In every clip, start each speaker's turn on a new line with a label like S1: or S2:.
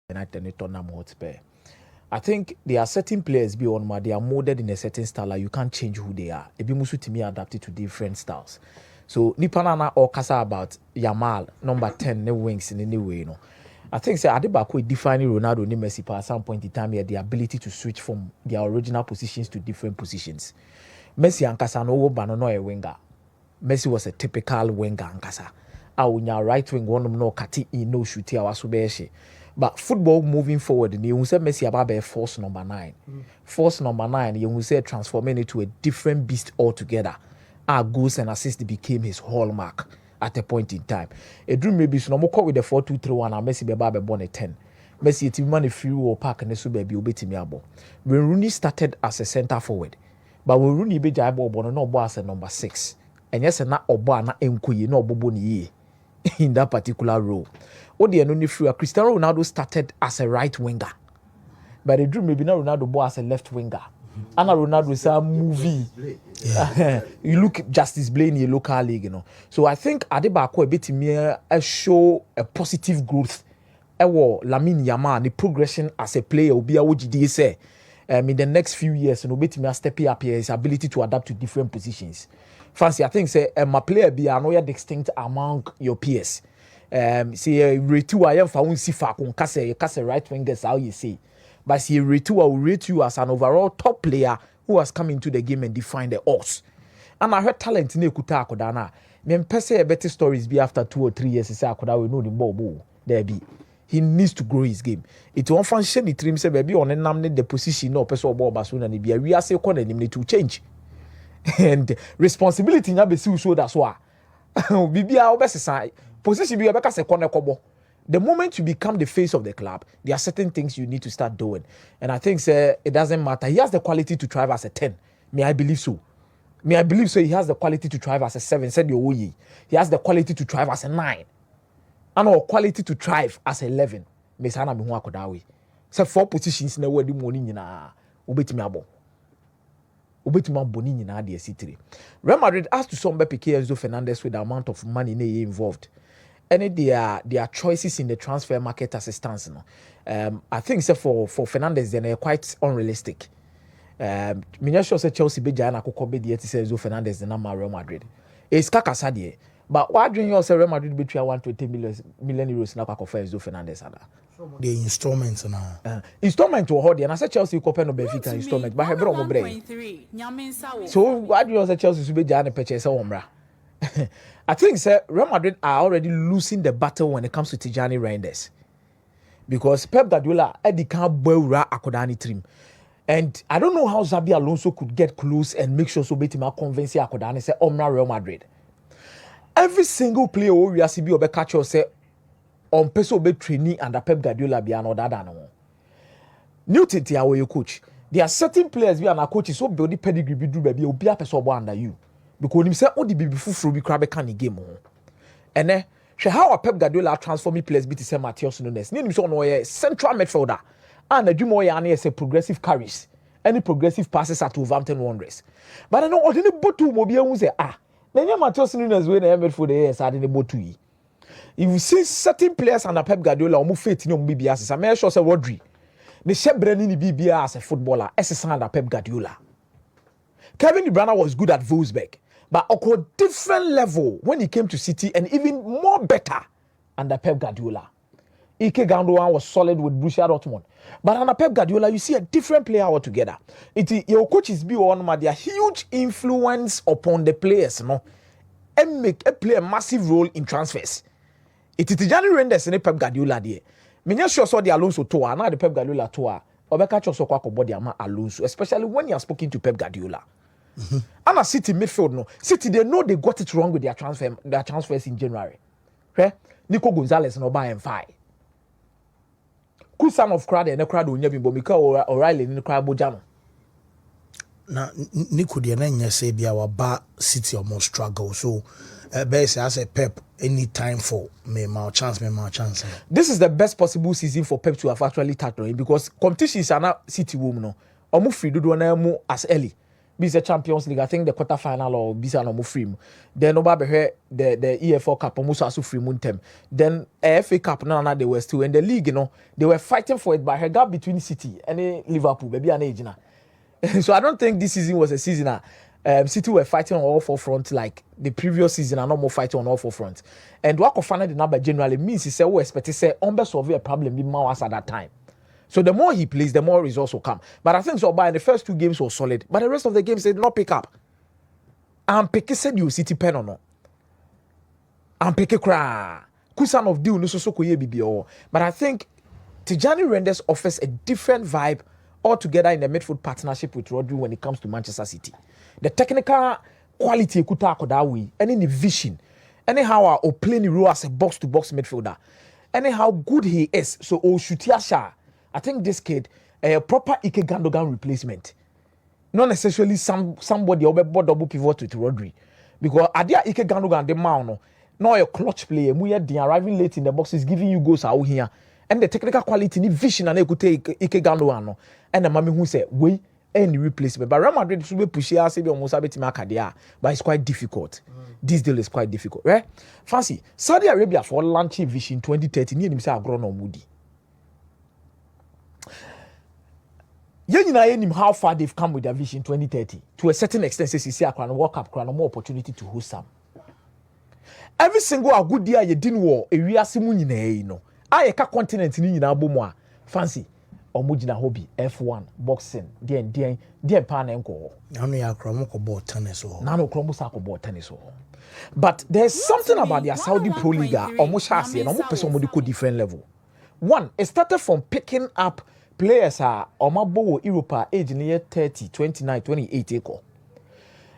S1: United and Tottenham Hotspur. I think there are certain players beyond ma, they are molded in a certain style. Like you can't change who they are. Ebi musu to me adapted to different styles. So Nipanana or kasa about Yamal number 10 ne wings in any way, you know. I think say Adebako defining Ronaldo ni Messi at some point in time here the ability to switch from their original positions to different positions. Messi ankasa no wo bano no a winger. Messi was a typical winger ankasa. Unya right wing one no kati in no shoot here was but football moving forward, you say Messi about force number 9. Force number 9, you will say transforming it to a different beast altogether. Our goals and assists became his hallmark at a point in time. A dream maybe so no more with the 4-2-3-1 and Messi be born a 10. Messi it man if you or park and so baby obey me abo. When Rooney started as a centre forward, but when Rooney be jabo bono no boy as a number 6. And yes, na oba na enkuyi no bobo ni in that particular role. What the only free Cristiano Ronaldo started as a right winger, but the dream maybe now Ronaldo boy as a left winger. Anna Ronaldo is a movie. Yeah. You look Justice Blaine in the local league, you know. So I think Adebako a bit mere show a positive growth. Lamine Yamal the progression as a player will be a OGD say. In the next few years, you know, bit me stepping up here his ability to adapt to different positions. Fancy, I think say my player be another distinct among your peers. See rate you I am for sifa kun kase right wingers how you say. But see rate you I will rate you as an overall top player who has come into the game and defined the odds. And I heard talent in Kuta Kodana. Me pese better stories be after 2 or 3 years say Akoda will know the ball there be. He needs to grow his game. It won't function the trim say baby on enamne the position no person ball basuna ni be we are say corner him to change. And responsibility nya be see so that's why. Bibia obesesa position be obeka se corner kobo. The moment you become the face of the club, there are certain things you need to start doing. And I think it doesn't matter. He has the quality to thrive as a 10. May I believe so? May I believe so? He has the quality to thrive as a 7. Said Yoyi. He has the quality to thrive as a 9. And or quality to thrive as 11. Me sana me ho akodawe. Say 4 positions na wadi money nyina obetimi abo. Obetimi abo ni nyina de C3. Real Madrid has to some PK Enzo Fernandez with the amount of money they involved. And their choices in the transfer market as a stance. No? I think so for Fernandez they're quite unrealistic. Me sure say Chelsea be jana kokko be the Enzo Fernandez na Real Madrid. It's kakasa die. But why do you say Real Madrid between 120 million euros na kwa Enzo Fernandez ada?
S2: The installments na.
S1: Installment to hold and I say Chelsea ko no Benfica installment but hebro mo bre. So why do you say Chelsea be jana purchase omra? I think sir, Real Madrid are already losing the battle when it comes to Tijani Reinders. Because Pep Guardiola Eddie can't boura Akodani trim. And I don't know how Xabi Alonso could get close and make sure so Betima convince Akodani say Omra Real Madrid. Every single player we are CB or catch or say on peso be training under Pep Guardiola be another than Newton tia where you coach. There are certain players we are coaches so build the pedigree be do baby be a person under you. Because him say all the baby full be crab can game and then how Pep Guardiola transforming players be to say Matheus Nunes ni so no central midfielder and the Jumo ya say progressive carries any progressive passes at Wolverhampton Wanderers but I know ordinary botu mo be say then Matheus Nunes we na midfielder yes at the botu yi if you see certain players under Pep Guardiola omo faith ni omo be as I make sure say Rodri the shebre ni be as a footballer as under Pep Guardiola. Kevin De Bruyne was good at Wolfsburg. But on a different level when he came to City and even more better under Pep Guardiola. Ike Gandoan was solid with Borussia Dortmund. But under Pep Guardiola, you see a different player altogether. Your coaches be on their huge influence upon the players, no? And play a massive role in transfers. It is Tijani Reinders and Pep Guardiola there. Me sure saw the Alonso tour, now the Pep Guardiola tour. Obeka chose kwa body ama Alonso, especially when you are speaking to Pep Guardiola. And a City midfield no. City they know they got it wrong with their transfers in January. Okay? Nico Gonzalez no buy and five. Kusan of crowd and a crowd will never be Mika O'Reilly in the crowd bojano.
S2: Na Nico de na say be our bar City or more struggle. So best as a Pep any time for me more chance.
S1: This is the best possible season for Pep to have actually tackled him because competitions are not City women no. Omu free do na mu as early. Be a Champions League. I think the quarter final or bisa no free. Then no be the EFL Cup almost also free muntem. Then FA Cup no they were still in the league, they were fighting for it by her gap between City and Liverpool, baby and age. So I don't think this season was a season City were fighting on all four fronts like the previous season and no more fighting on all four fronts. And what find the number generally means is we expect to say solve a problem be more at that time. So the more he plays, the more results will come. But I think so by the first 2 games was solid. But the rest of the games they did not pick up. And pick said you City pen or no. And pick a cry. Kusan of deal no so BBO. But I think Tijani Reinders offers a different vibe altogether in the midfield partnership with Rodri when it comes to Manchester City. The technical quality kuta kodawi, any vision, anyhow or playing the role as a box-to-box midfielder, anyhow good he is. So Shutiasha. I think this kid a proper Ike Gandogan replacement. Not necessarily somebody who double pivot with Rodri. Because Adia Ike Gandogan the man no a clutch player. The arriving late in the box is giving you goals out here. And the technical quality, the vision and could take Ike Gandogan. And the mommy who said, we any replacement. But Real Madrid should push here, say almost a bit Makadia, but it's quite difficult. This deal is quite difficult, right? Fancy Saudi Arabia for launching Vision 2030. Near himself grown on Moody. You know how far they've come with their Vision 2030. To a certain extent, you see a World Cup, more opportunity to host some. Every single good year you didn't war, a real simun, no. I continent in Abomoa. Fancy. Omujina hobby, F1, boxing, dear pan and go.
S2: Nano Kromoko bought tennis or
S1: Nano Kromosako bought tennis or. But there's something about their Saudi Pro League, almost has and almost somebody different level. One, it started from picking up players Omabo Europa age near 30, 29, 28 echo.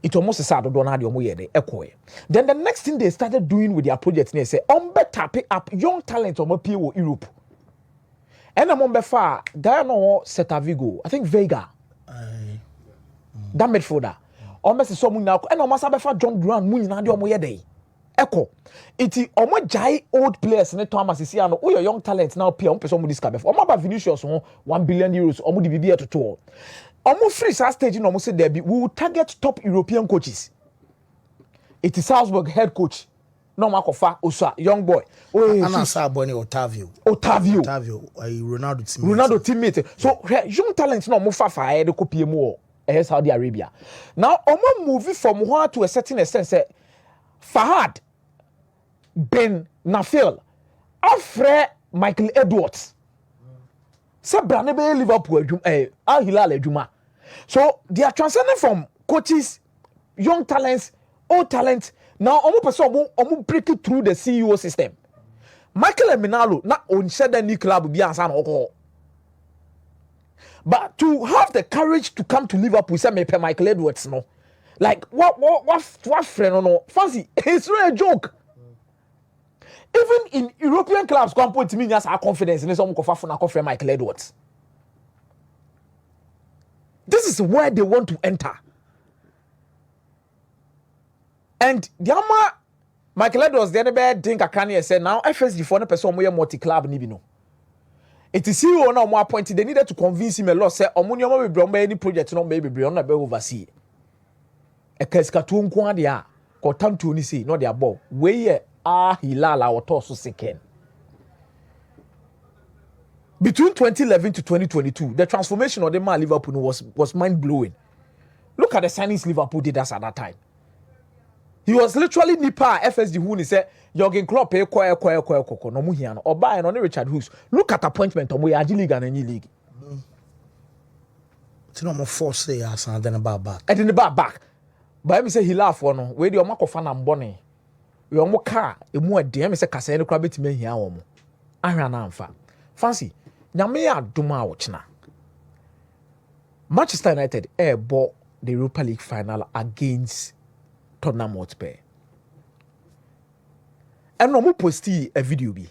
S1: It almost a sad Donadi echo. Then the next thing they started doing with their project, they say, better pick up young talent on Pio Europe. And I'm on Befa, Guyano Seta Vigo, I think Vega. That midfielder. Almost someone now, and almost Befa John Grant, Moon, and your day. Echo. It's almost jai old players in the Thomas is here, and all your young talents now pay on person with this cabin. Almost Vinicius, €1 billion, almost the BBA to tour. Almost free stage, almost said there be, we will target top European coaches. It is Salzburg head coach. No Makofa, Osa, young boy.
S2: Anna Saboni Otavio, Ronaldo
S1: teammate. So young talents no move far ahead copy more Saudi Arabia. Now Omo movie from one to a certain extent Fahad Ben Nafil Alfred Michael Edwards. Sabranebe Liverpool Al Hilal Ejuma. So they are transcending from coaches, young talents, old talents. Now, omo break it through the CEO system. Michael Eminalo, not on said any club be as an alcohol. But to have the courage to come to Liverpool, say me pay Michael Edwards, no. Like what friend no fancy? It's really a joke. Even in European clubs, come put me as our confidence in some friend Michael Edwards. This is where they want to enter. And the Michael Edwards, the other bad thing I can say now, FSG for the person more multi-club nibino. It is CEO now more appointed. They needed to convince him a lot. Say, Omunio will bring any project, no maybe beyond the oversee. A Kaskatun Quadia, or Tam Tunisi, not their ball. Where Hilala or Torso second. Between 2011 to 2022, the transformation of the man Liverpool was mind blowing. Look at the signings Liverpool did us at that time. He was literally nipa FSG who he said Jurgen Klopp no mu hiano oba no Richard Hughes. Look at appointment on we league and any league.
S2: It's no more force say as and then back.
S1: And then the back. But me say he laugh for no we dey omakofa na mbone. We omo car emu ade me say kasa no kra betime hia omo. Ahwa na amfa. Fancy nyame ya doma ochna. Manchester United bought the Europa League final against Tottenham Hotspur. And no more posti a video be.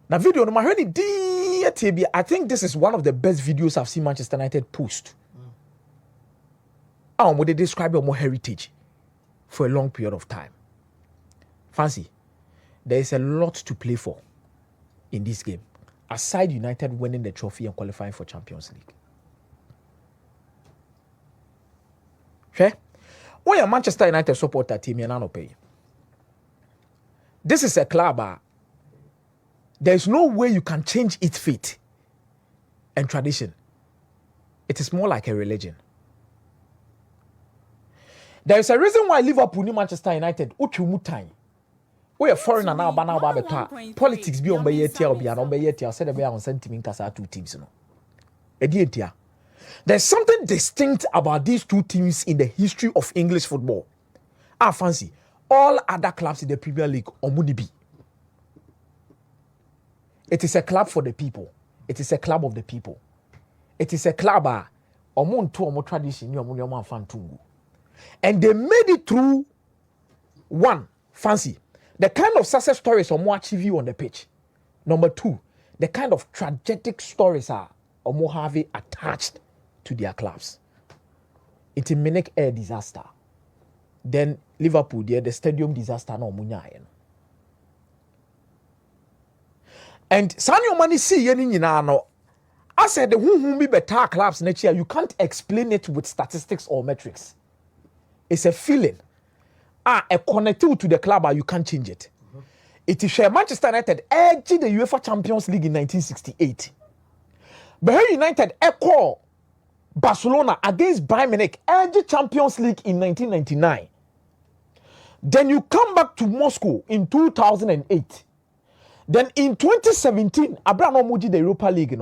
S1: Now video no mahweni di I think this is one of the best videos I've seen Manchester United post. They describe your more heritage for a long period of time. Fancy, there is a lot to play for in this game. Aside United winning the trophy and qualifying for Champions League. Hwɛ. When you're Manchester United supporter team, you're not pay. This is a club. There's no way you can change its fate and tradition. It is more like a religion. There is a reason why Liverpool need Manchester United. Time. We are foreigner now, but now politics be on by year or be on by year. I said about on sentiment as our two teams. There's something distinct about these two teams in the history of English football. Fancy all other clubs in the Premier League or Munibi. It is a club for the people. It is a club of the people. It is a club or tradition. And they made it through one, fancy, the kind of success stories or more achieve on the pitch. Number two, the kind of tragic stories are or more heavy attached to their clubs. It make a disaster. Then Liverpool, the stadium disaster no munya. And Sanyo Mani see yeni no. I said the who be better clubs next year. You can't explain it with statistics or metrics. It's a feeling. A connected to the club, you can't change it. It is Manchester United edged the UEFA Champions League in 1968. But United echo Barcelona against Bayern Munich edged Champions League in 1999. Then you come back to Moscow in 2008. Then in 2017, Abraham Omoji the Europa League,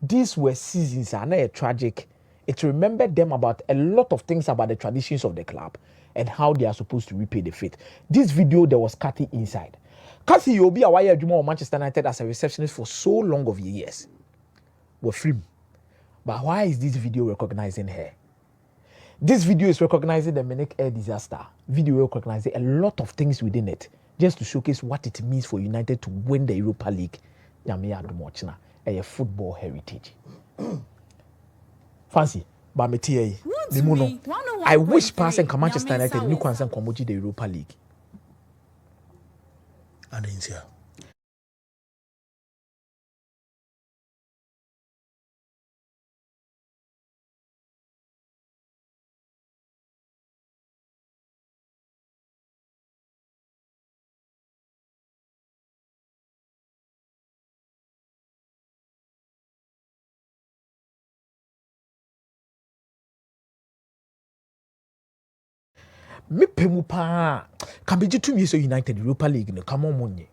S1: these were seasons and tragic. It remembered them about a lot of things about the traditions of the club and how they are supposed to repay the faith. This video, there was Kathy inside. Kathy Yobi Awaya Juma of Manchester United as a receptionist for so long of years. We're free. But why is this video recognizing her? This video is recognizing the Munich air disaster. Video recognizing a lot of things within it, just to showcase what it means for United to win the Europa League. A football heritage. Fancy, but me I wish passing Manchester United new concern Komoji the Europa League.
S2: I didn't see.
S1: Me pemu pa Kabeji 2 years United Europa League no come on money.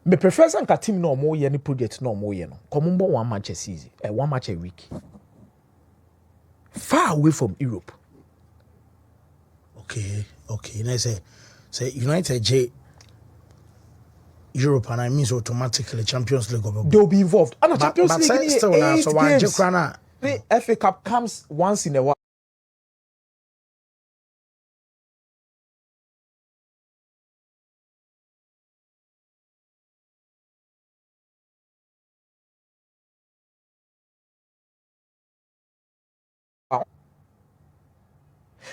S1: Me prefer sanka team no more ye ni project no more ye no. Come on one match a season, one match a week. Far away from Europe.
S2: Okay. And I say United J Europe and I means automatically Champions League.
S1: They'll be involved. And Champions League
S2: but still now, so why
S1: the FA Cup comes once in a while.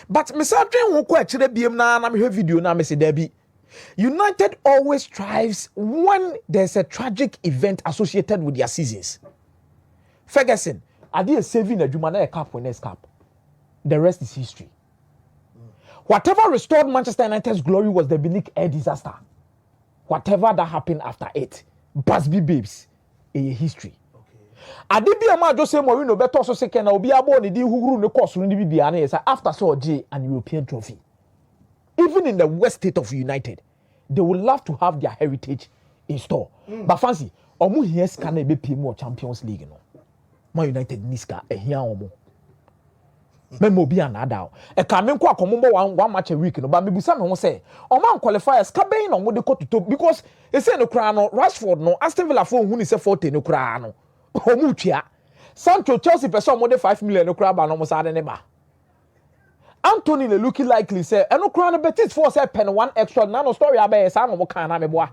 S1: But me say dream won ko akire biem na me hwe video na me say Debbie. United always strives when there's a tragic event associated with their seasons. Ferguson, are they saving adwuma na a cup winners cup? The rest is history. Whatever restored Manchester United's glory was the Munich air disaster. Whatever that happened after it, Busby babes, a history. Adibi ama Jose Mourinho beto so second na obi abo ne di huguru ne course no bi bia na yes after so J an European trophy. Even in the West State of United, they would love to have their heritage in store. But fancy, omu here scan e be PM Champions League no. Man United niska e hia omo. Memo bi anada. E ka me nko akombo one match a week no, but me busa me ho say, o man qualifiers ka ben no mo de to because e say no kra no Rashford no Aston Villa for hu ni say 40 no kra no. Omutia Sancho Chelsea person more than 5 million no crab and almost add ba. Anthony le looking likely say no crown betis for say pen one extra no story about say no kan na me boa.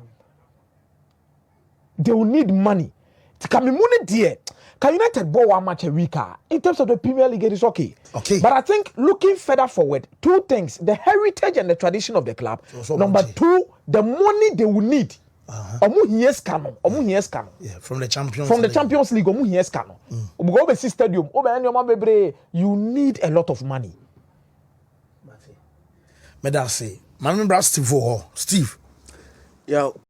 S1: They will need money to come money there. Can United ball one match a week in terms of the Premier League it is okay. But I think looking further forward, two things: the heritage and the tradition of the club. Number two, the money they will need Omu hies canon.
S2: Yeah, from the Champions
S1: From the
S2: League.
S1: Champions League, omu hies canon. Go be stadium, obe anyoma bebre, you need a lot of money.
S2: Me da say, man, Steve.
S3: Yo.